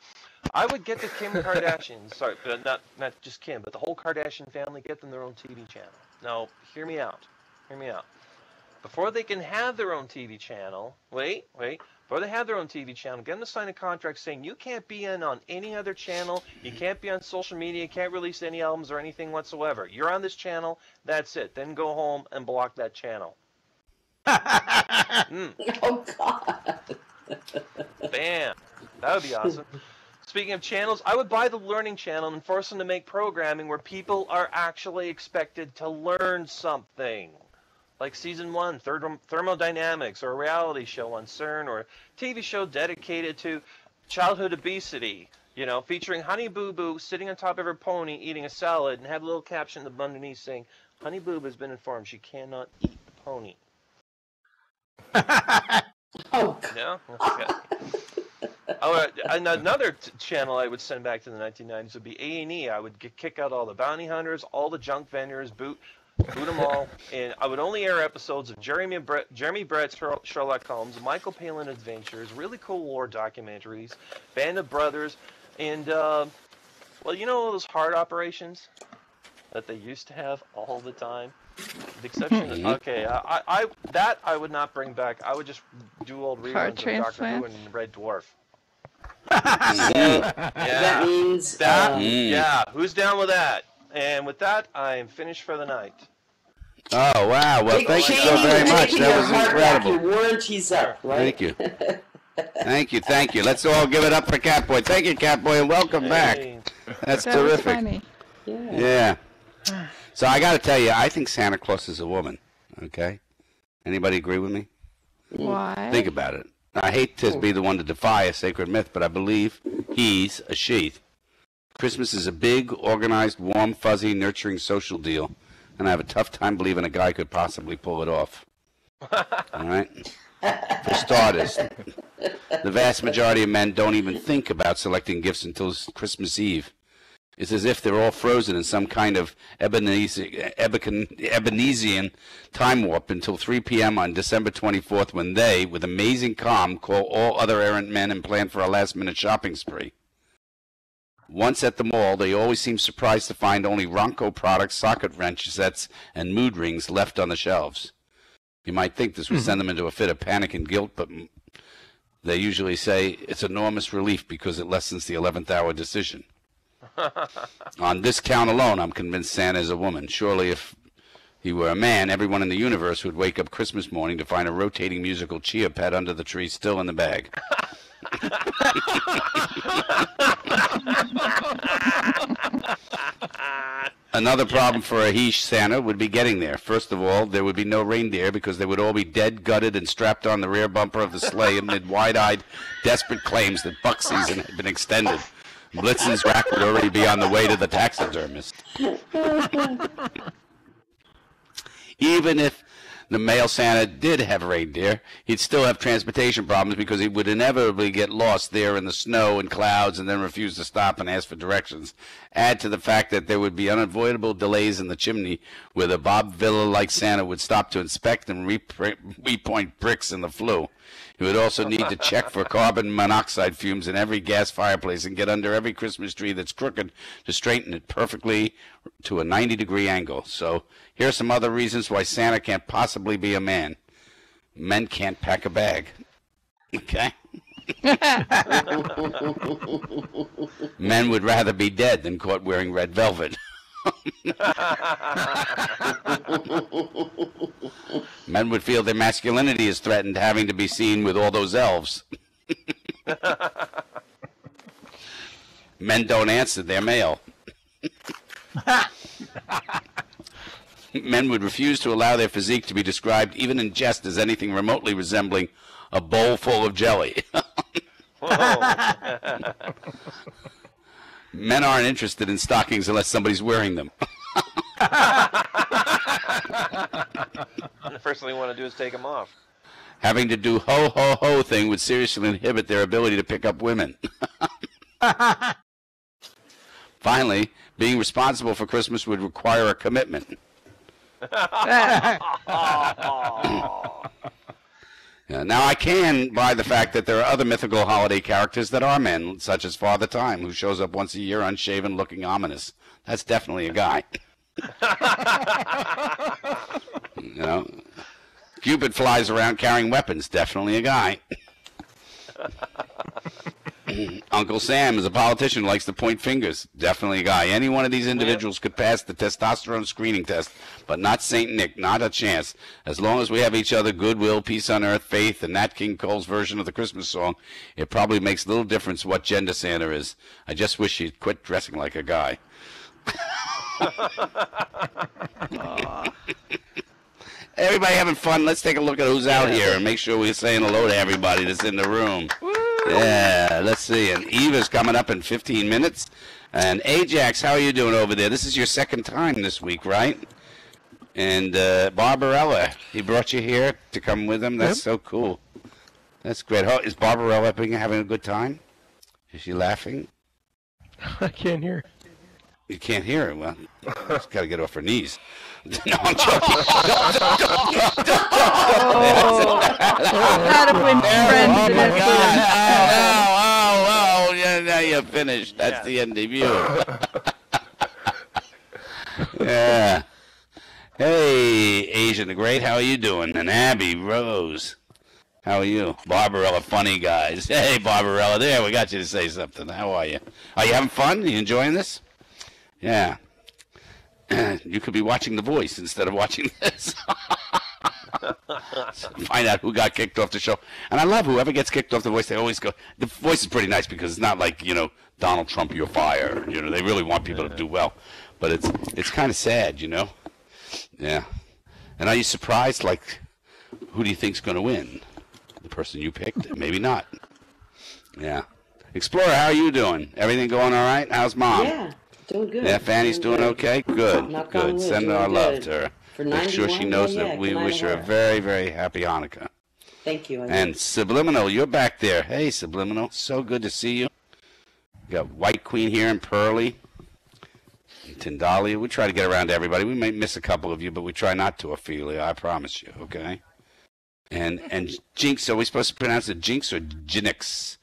I would get the Kim Kardashians, sorry, but not just Kim, but the whole Kardashian family, get them their own TV channel. Now, hear me out. Hear me out. Before they can have their own TV channel, before they have their own TV channel, get them to sign a contract saying you can't be on any other channel, you can't be on social media, you can't release any albums or anything whatsoever. You're on this channel, that's it. Then go home and block that channel. Oh, God. Bam. That would be awesome. Speaking of channels, I would buy the Learning Channel and force them to make programming where people are actually expected to learn something. Like Season 1, Thermodynamics, or a reality show on CERN, or a TV show dedicated to childhood obesity, featuring Honey Boo Boo sitting on top of her pony eating a salad and have a little caption underneath saying, Honey Boo Boo has been informed she cannot eat the pony. Oh, No? Okay. Another channel I would send back to the 1990s would be A&E. I would kick out all the bounty hunters, all the junk vendors, boot them all, and I would only air episodes of Jeremy Brett's Sherlock Holmes, Michael Palin Adventures, really cool war documentaries, Band of Brothers, and Well, you know those heart operations that they used to have all the time? With the exception of, okay, I would not bring back. I would just do old reruns of Doctor Who and Red Dwarf. That means... Yeah, who's down with that? And with that, I am finished for the night. Oh, wow. Well, thank you so very much. That was incredible. Your warranty's up, right? Thank you. Thank you. Let's all give it up for CatBoy. Thank you, CatBoy, and welcome back. That's terrific. Was funny. Yeah. So I got to tell you, I think Santa Claus is a woman. Okay? Anybody agree with me? Why? Think about it. I hate to be the one to defy a sacred myth, but I believe he's a she. Christmas is a big, organized, warm, fuzzy, nurturing social deal, and I have a tough time believing a guy could possibly pull it off. All right? For starters, the vast majority of men don't even think about selecting gifts until Christmas Eve. It's as if they're all frozen in some kind of Ebenesian time warp until 3 p.m. on December 24th, when they, with amazing calm, call all other errant men and plan for a last-minute shopping spree. Once at the mall, they always seem surprised to find only Ronco products, socket wrench sets, and mood rings left on the shelves. You might think this would send them into a fit of panic and guilt, but they usually say it's enormous relief because it lessens the 11th hour decision. On this count alone, I'm convinced Santa is a woman. Surely if he were a man, everyone in the universe would wake up Christmas morning to find a rotating musical chia pet under the tree still in the bag. Another problem for a he Santa would be getting there. First of all, there would be no reindeer because they would all be dead, gutted, and strapped on the rear bumper of the sleigh amid wide-eyed, desperate claims that buck season had been extended. Blitzen's rack would already be on the way to the taxidermist. Even if the male Santa did have reindeer, he'd still have transportation problems because he would inevitably get lost there in the snow and clouds and then refuse to stop and ask for directions. Add to the fact that there would be unavoidable delays in the chimney where the Bob Villa-like Santa would stop to inspect and repoint bricks in the flue. He would also need to check for carbon monoxide fumes in every gas fireplace and get under every Christmas tree that's crooked to straighten it perfectly to a 90-degree angle. So here are some other reasons why Santa can't possibly be a man. Men can't pack a bag. Okay? Men would rather be dead than caught wearing red velvet. Men would feel their masculinity is threatened having to be seen with all those elves. Men don't answer, they're male. Men would refuse to allow their physique to be described, even in jest, as anything remotely resembling a bowl full of jelly. Men aren't interested in stockings unless somebody's wearing them. The first thing you want to do is take them off. Having to do ho-ho-ho thing would seriously inhibit their ability to pick up women. Finally, being responsible for Christmas would require a commitment. Now, I can buy the fact that there are other mythical holiday characters that are men, such as Father Time, who shows up once a year unshaven, looking ominous. That's definitely a guy. You know, Cupid flies around carrying weapons. Definitely a guy. Uncle Sam is a politician who likes to point fingers. Definitely a guy. Any one of these individuals could pass the testosterone screening test, but not Saint Nick. Not a chance. As long as we have each other, goodwill, peace on earth, faith, and Nat King Cole's version of the Christmas song, it probably makes little difference what gender Santa is. I just wish he'd quit dressing like a guy. Everybody having fun? Let's take a look at who's out here and make sure we're saying hello to everybody that's in the room. Yeah, let's see. And Eva's coming up in 15 minutes. And Ajax, how are you doing over there? This is your second time this week, right? And Barbarella, he brought you here to come with him? That's so cool. That's great. Is Barbarella having a good time? Is she laughing? I can't hear. You can't hear her? Well, she's got to get off her knees. No, I'm joking. How to win friends. Oh, my God. Oh, You're finished. That's the end of you. Yeah. Hey, Asian the Great, how are you doing? And Abby Rose, how are you? Barbarella, funny guys. Hey, Barbarella, there, we got you to say something. How are you? Are you having fun? Are you enjoying this? Yeah. You could be watching The Voice instead of watching this. Find out who got kicked off the show. And I love whoever gets kicked off The Voice, they always go, The Voice is pretty nice because it's not like, Donald Trump, you're fired. They really want people to do well. But it's kind of sad, Yeah. And are you surprised, who do you think's going to win? The person you picked? Maybe not. Yeah. Explorer, how are you doing? Everything going all right? How's Mom? Yeah, doing good. Yeah, Fanny's doing okay? Good, Knock on good. wood, Send doing our love good. to her. For Make sure she knows that we wish her a very, very happy Hanukkah. Thank you. And Subliminal, you're back there. Hey, Subliminal, so good to see you. We got White Queen here and Pearly. And Tindalia. We try to get around to everybody. We may miss a couple of you, but we try not to, Ophelia. I promise you, okay? And Jinx, are we supposed to pronounce it Jinx or Jannings?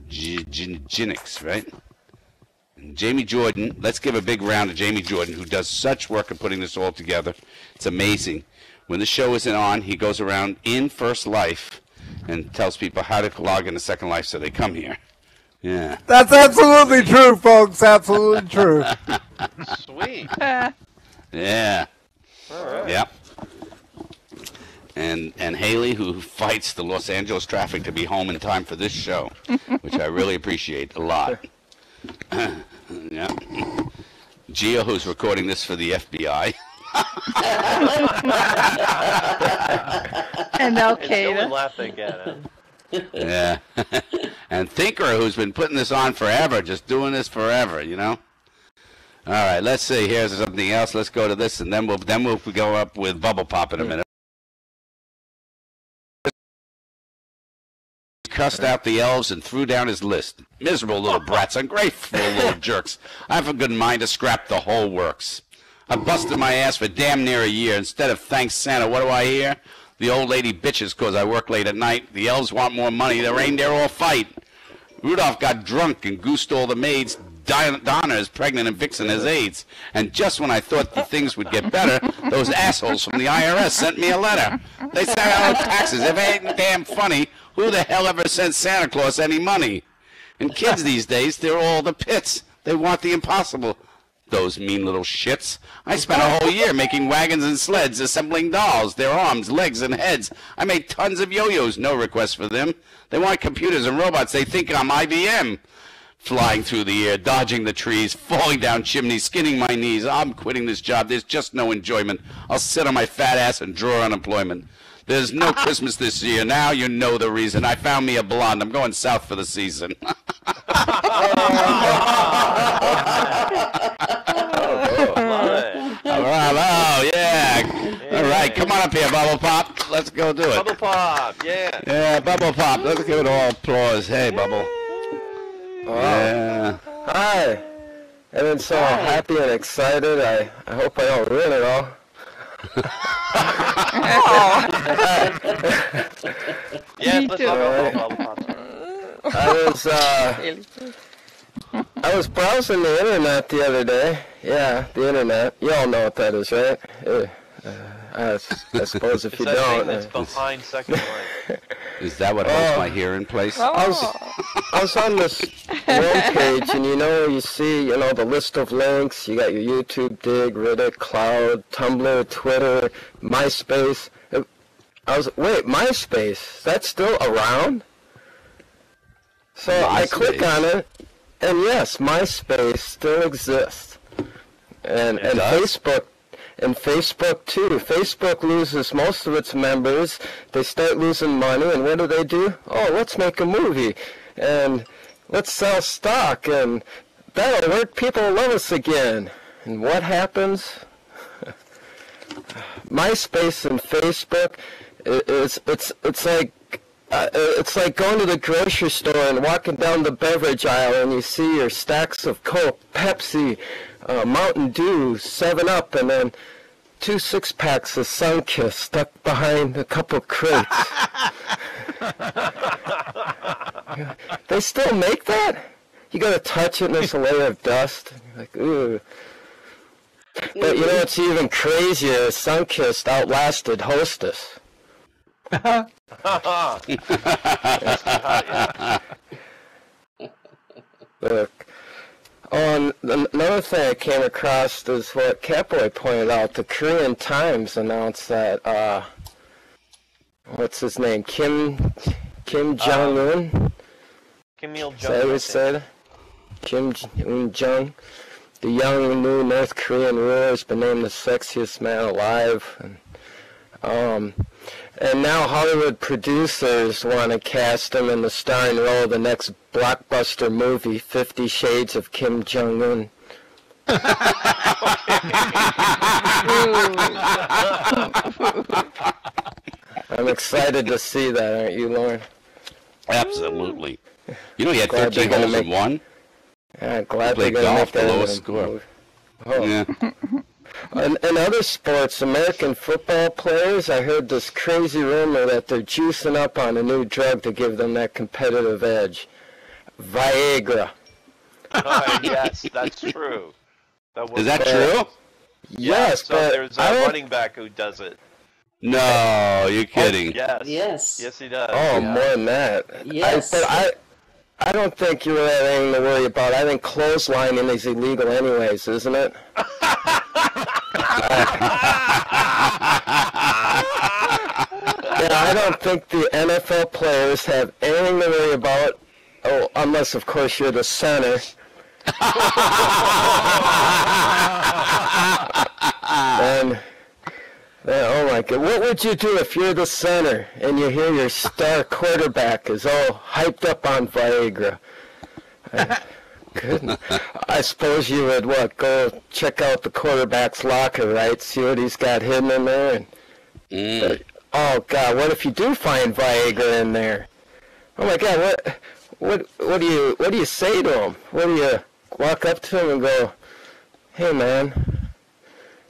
Jannings, right? And Jamie Jordan, let's give a big round to Jamie Jordan, who does such work in putting this all together. It's amazing. When the show isn't on, he goes around in First Life and tells people how to log into Second Life so they come here. Yeah. That's absolutely true, folks. Absolutely true. Sweet. Yeah. All right. Yep. And Haley, who fights the Los Angeles traffic to be home in time for this show, which I really appreciate a lot. Yeah. Gio, who's recording this for the FBI. And Still Al-Qaeda. laughing at it. Yeah. And Thinker, who's been putting this on forever, just doing this forever, All right, let's see. Here's something else. Let's go to this, and then we'll go up with Bubblepop in a minute. Cussed out the elves and threw down his list. Miserable little brats, ungrateful little jerks. I have a good mind to scrap the whole works. I busted my ass for damn near a year. Instead of thanks Santa, what do I hear? The old lady bitches because I work late at night. The elves want more money. The reindeer all fight. Rudolph got drunk and goosed all the maids. Donna is pregnant and Vixen has AIDS. And just when I thought the things would get better, those assholes from the IRS sent me a letter. They say I owe taxes. If it ain't damn funny, who the hell ever sent Santa Claus any money? And kids these days, they're all the pits. They want the impossible. Those mean little shits. I spent a whole year making wagons and sleds, assembling dolls, their arms, legs, and heads. I made tons of yo-yos, no requests for them. They want computers and robots. They think I'm IBM. Flying through the air, dodging the trees, falling down chimneys, skinning my knees. I'm quitting this job. There's just no enjoyment. I'll sit on my fat ass and draw unemployment. There's no Christmas this year. Now you know the reason. I found me a blonde. I'm going south for the season. Bravo, yeah. All right, come on up here, Bubblepop. Let's go do it. Bubblepop, yeah. Yeah, Bubblepop. Let's give it all applause. Hey, Bubble. Yeah. Hi. I've been so happy and excited. I hope I don't ruin it all. Yes, let's talk about Bubblepop. I was browsing the internet the other day. Yeah, the internet. You all know what that is, right? I suppose if you don't. It's behind Second Life. Is that what holds my hair in place? I was on this webpage, and you see, the list of links. You got your YouTube, Dig, Reddit, Cloud, Tumblr, Twitter, MySpace. Wait, MySpace? That's still around? So I click on it, and yes, MySpace still exists. And Facebook. And Facebook, too. Facebook loses most of its members. They start losing money, and what do? Oh, let's make a movie, and let's sell stock, and that'll work. People will love us again. And what happens? MySpace and Facebook, it's like going to the grocery store and walking down the beverage aisle, and you see your stacks of Coke, Pepsi, Mountain Dew, 7-Up, and then 2 6-packs of Sunkist stuck behind a couple crates. They still make that? You gotta touch it and there's a layer of dust. Like, ooh. But you know what's even crazier? Sunkissed outlasted Hostess. Look. Oh, and another thing I came across is what CatBoy pointed out. The Korean Times announced that, what's his name? Kim Jong-un? Kim Il-jung. Is that what he said? Kim Il-jung. The young new North Korean ruler has been named the sexiest man alive. And now Hollywood producers want to cast him in the starring role of the next blockbuster movie, 50 Shades of Kim Jong-un. I'm excited to see that, aren't you, Lauren? Absolutely. You know he had 13 holes in one? Yeah, glad they're going to make that lowest score. Oh. Yeah. In other sports, American football players, I heard this crazy rumor that they're juicing up on a new drug to give them that competitive edge. Viagra. Yes, that's true. Is that true? Yes, so but there's a running back who does it. No, you're kidding. Yes, he does. Oh, more than that. Yes. But I don't think you have anything to worry about. I think clotheslining is illegal anyways, isn't it? I don't think the NFL players have anything to worry about. Oh, unless, of course, you're the center. And, oh my God, what would you do if you're the center and you hear your star quarterback is all hyped up on Viagra? Goodness. I suppose you would, go check out the quarterback's locker, right? See what he's got hidden in there? Oh, God, what if you do find Viagra in there? Oh, my God, what do you say to him? What do you walk up to him and go, hey, man,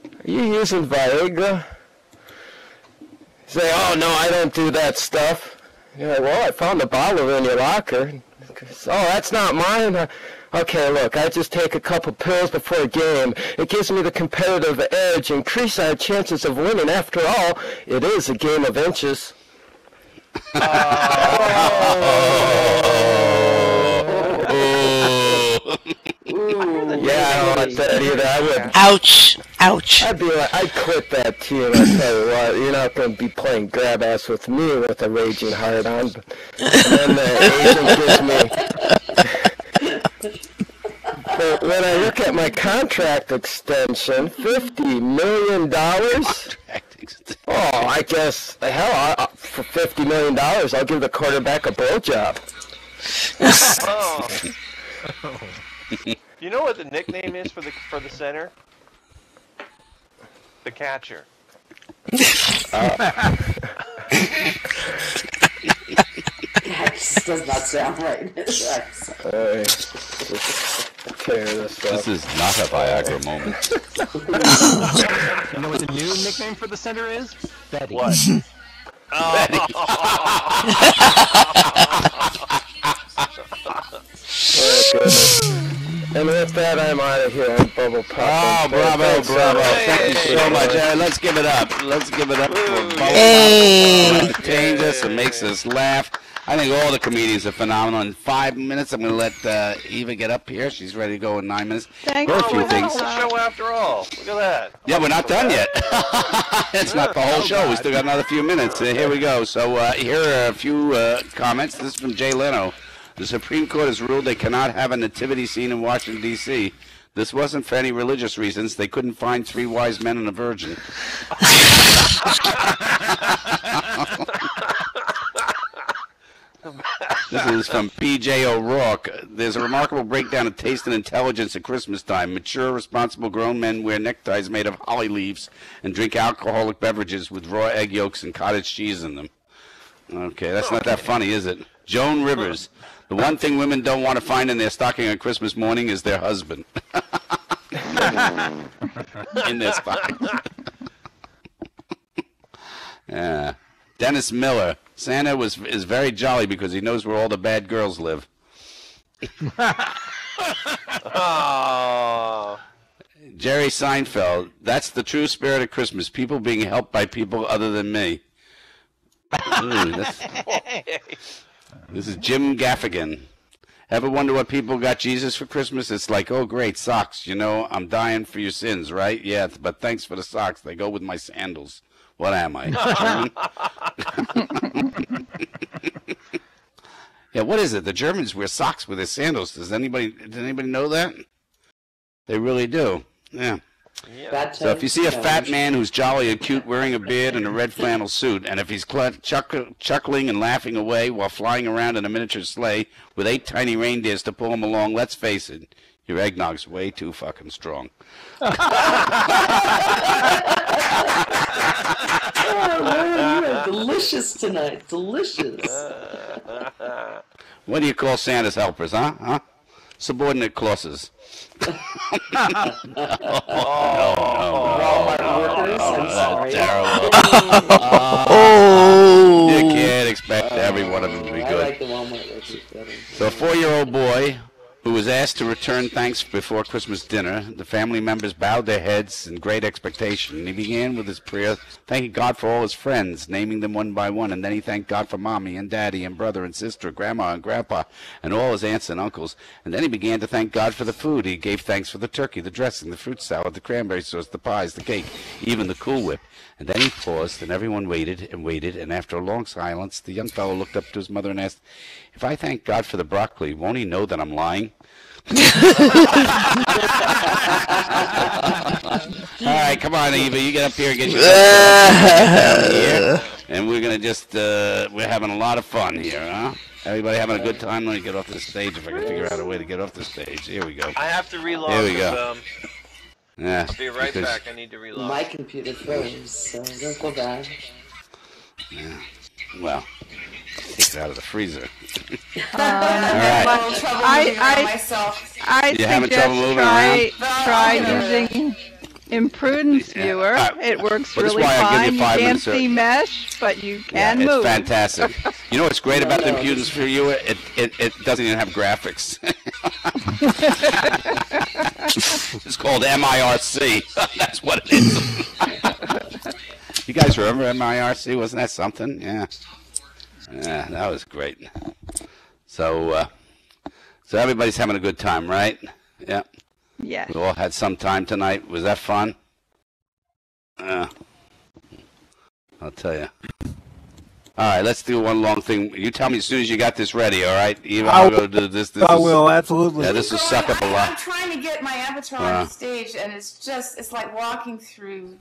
are you using Viagra? Say, oh, no, I don't do that stuff. You're like, well, I found a bottle in your locker. Oh, that's not mine. Okay, look, I just take a couple pills before a game. It gives me the competitive edge, increase our chances of winning. After all, it is a game of inches. Yeah, I don't like that either. I would. Ouch! Ouch! I'd be like, I'd quit that team. I tell you what, you're not going to be playing grab ass with me with a raging hard on. And then the agent gives me. But when I look at my contract extension, $50 million. Oh, I guess hell, for $50 million, I'll give the quarterback a blowjob. Oh. You know what the nickname is for the center? The catcher. That just does not sound right. This is not a Viagra moment. You know what the new nickname for the center is? Betty. What? Betty. Oh, goodness. And with that, I'm out of here. I'm Bubblepop. Oh, bravo. Thank you so much. Let's give it up. Let's give it up for Bubblepop. Hey. Who entertains us and makes us laugh. I think all the comedians are phenomenal. In 5 minutes, I'm going to let Eva get up here. She's ready to go in 9 minutes. Thank Go you. a few things. The show after all. Look at that. Yeah, we're not done yet. It's not the whole show. We still got another few minutes. Here we go. So here are a few comments. This is from Jay Leno. The Supreme Court has ruled they cannot have a nativity scene in Washington, D.C. This wasn't for any religious reasons. They couldn't find 3 wise men and a virgin. This is from P.J. O'Rourke. There's a remarkable breakdown of taste and intelligence at Christmas time. Mature, responsible grown men wear neckties made of holly leaves and drink alcoholic beverages with raw egg yolks and cottage cheese in them. Okay, that's not that funny, is it? Joan Rivers. The one thing women don't want to find in their stocking on Christmas morning is their husband. In their stocking. Yeah. Dennis Miller. Santa is very jolly because he knows where all the bad girls live. Oh. Jerry Seinfeld. That's the true spirit of Christmas. People being helped by people other than me. This is Jim Gaffigan. Ever wonder what people got Jesus for Christmas? It's like, oh, great, socks. You know, I'm dying for your sins, right? Yeah, but thanks for the socks. They go with my sandals. What am I? Yeah, what is it? The Germans wear socks with their sandals. Does anybody know that? They really do. Yeah. So if you see a fat man who's jolly and cute wearing a beard and a red flannel suit, and if he's chuckling and laughing away while flying around in a miniature sleigh with 8 tiny reindeers to pull him along, let's face it, your eggnog's way too fucking strong. Oh, man, you are delicious tonight. Delicious. What do you call Santa's helpers, huh? Subordinate clauses. No. Terrible. You can't expect every one of them to be good. I like the Walmart workers better. So a 4-year-old boy who was asked to return thanks before Christmas dinner, the family members bowed their heads in great expectation, and he began with his prayer, thanking God for all his friends, naming them one by one, and then he thanked God for Mommy and Daddy and brother and sister, Grandma and Grandpa, and all his aunts and uncles, and then he began to thank God for the food. He gave thanks for the turkey, the dressing, the fruit salad, the cranberry sauce, the pies, the cake, even the Cool Whip. And then he paused, and everyone waited, and after a long silence, the young fellow looked up to his mother and asked, if I thank God for the broccoli, won't he know that I'm lying? All right, come on, Eva, you get up here and get your down here, and we're gonna just we're having a lot of fun here, huh? Everybody having a good time? Let me get off the stage if I can figure out a way to get off the stage. Here we go. I have to relog. Here we go. Yeah. I'll be right back. I need to relog. My computer froze, so don't feel bad. Yeah. Well, take it out of the freezer. All right. I suggest try using Imprudence Viewer. It works really fine. You can't see mesh, but you can move. It's fantastic. You know what's great about the Impudence Viewer? It doesn't even have graphics. It's called MIRC. That's what it is. You guys remember MIRC? Wasn't that something? Yeah. Yeah, that was great. So everybody's having a good time, right? Yeah. Yeah. We all had some time tonight. Was that fun? I'll tell you. All right, let's do one long thing. You tell me as soon as you got this ready, all right? Eva, I'll go do this. I will, absolutely. Yeah, this will suck up a lot. I'm trying to get my avatar on the stage, and it's like walking through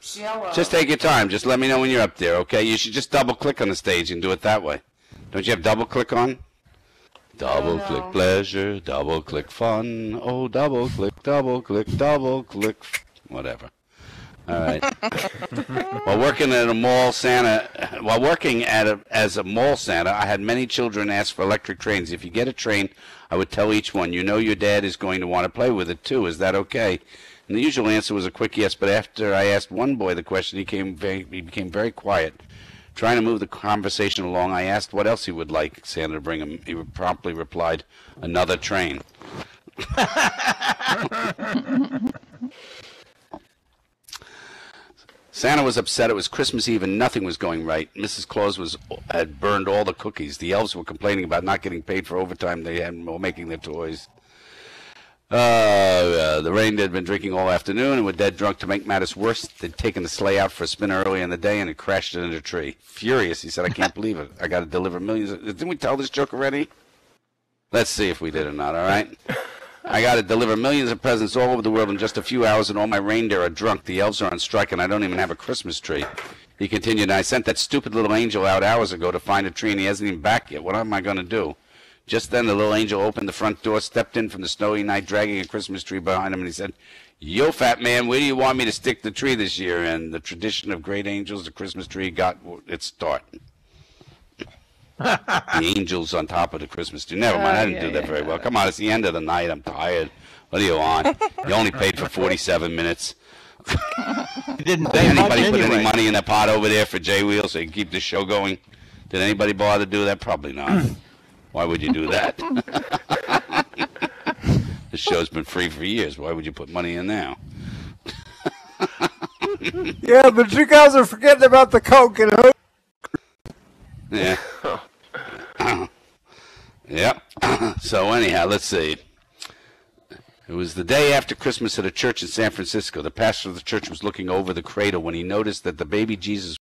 Jello. Just take your time. Just let me know when you're up there, okay? You should just double-click on the stage and do it that way. Don't you have double-click on? Double-click pleasure, double-click fun. Oh, double-click, double-click, double-click. Whatever. All right. While working as a mall Santa, I had many children ask for electric trains. If you get a train, I would tell each one, you know your dad is going to want to play with it too. Is that okay? And the usual answer was a quick yes, but after I asked one boy the question, he became very quiet. Trying to move the conversation along, I asked what else he would like Santa to bring him. He promptly replied, another train. Santa was upset. It was Christmas Eve and nothing was going right. Mrs. Claus had burned all the cookies. The elves were complaining about not getting paid for overtime they had while making their toys. The reindeer had been drinking all afternoon and were dead drunk. To make matters worse, they'd taken the sleigh out for a spin early in the day and it crashed into a tree. Furious, he said, I can't believe it. I got to deliver millions. Didn't we tell this joke already? Let's see if we did or not, all right? I got to deliver millions of presents all over the world in just a few hours, and all my reindeer are drunk. The elves are on strike, and I don't even have a Christmas tree. He continued, I sent that stupid little angel out hours ago to find a tree, and he hasn't even back yet. What am I going to do? Just then, the little angel opened the front door, stepped in from the snowy night, dragging a Christmas tree behind him, and he said, yo, fat man, where do you want me to stick the tree this year? And the tradition of great angels, the Christmas tree, got its start. The angels on top of the Christmas tree. Never mind, I didn't do that very well. Come on, it's the end of the night. I'm tired. What do you want? You only paid for 47 minutes. You didn't pay anybody much put anyway. any money in that pot over there for J-Wheel so you can keep the show going? Did anybody bother to do that? Probably not. Why would you do that? show's been free for years. Why would you put money in now? Yeah, but you guys are forgetting about the Coke and Hook. Yeah. Yep. So anyhow, let's see. It was the day after Christmas at a church in San Francisco. The pastor of the church was looking over the cradle when he noticed that the baby Jesus